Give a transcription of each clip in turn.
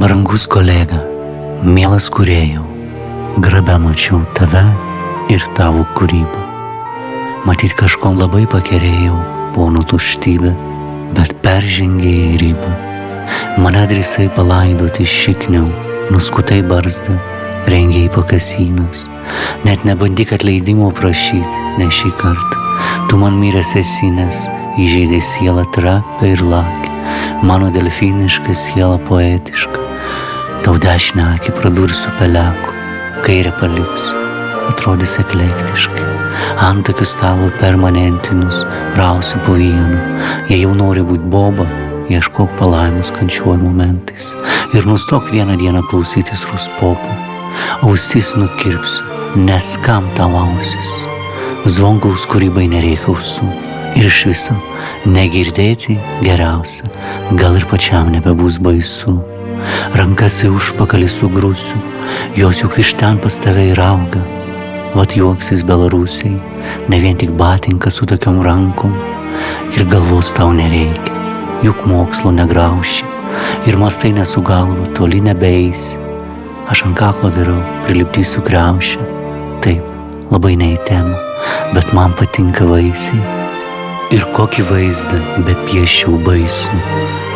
Brangus kolega, mielas kūrėjau, grabe mačiau tave ir tavo kūrybą. Matyt, kažkom labai pakerėjau pono tuštybę, bet peržengėjai ribą. Mane drįsai palaidoti šikniau, nuskutai barzdą, rengėjai pakasynas. Net nebandyk atleidimo prašyti, ne šį kartą. Tu man miręs esi, nes įžeidai sielą trapę ir lakę. Mano delfiniška siela poetiška. Tau dešinę akį pradursiu peleku, kairę paliksiu, atrodys eklektiškai. Antakius tavo permanentinius rausiu po vienu. Jei jau nori būt boba, ieškok palaimus kančiuoju momentais. Ir nustok vieną dieną klausytis ruspopų. Ausis nukirpsiu, nes kam tau ausis? Zvonkaus kūrybai nereikia ausų. Ir iš viso negirdėti geriausia, gal ir pačiam nebebus baisu. Rankas į užpakalį sugrūsiu, jos juk iš ten pas tave ir auga. Vat juoksis Belarusiai, ne vien tik batinka su tokiom rankom. Ir galvos tau nereikia, juk mokslo negrauši. Ir mastai nesu galva, toli nebeeisi. Aš ant kaklo geriau prilipdysiu kriaušę. Taip, labai ne į temą, bet man patinka vaisiai. Ir kokį vaizdą bepiešiau baisų,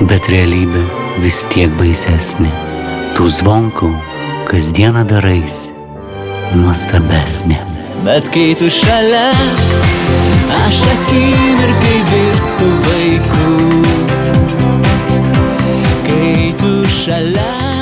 bet realybė vis tiek baisesnė. Tu Zvonkau kasdieną daraisi nuostabesnė. Bet kai tu šalia, aš akimirkai virstu vaiku. Kai tu šalia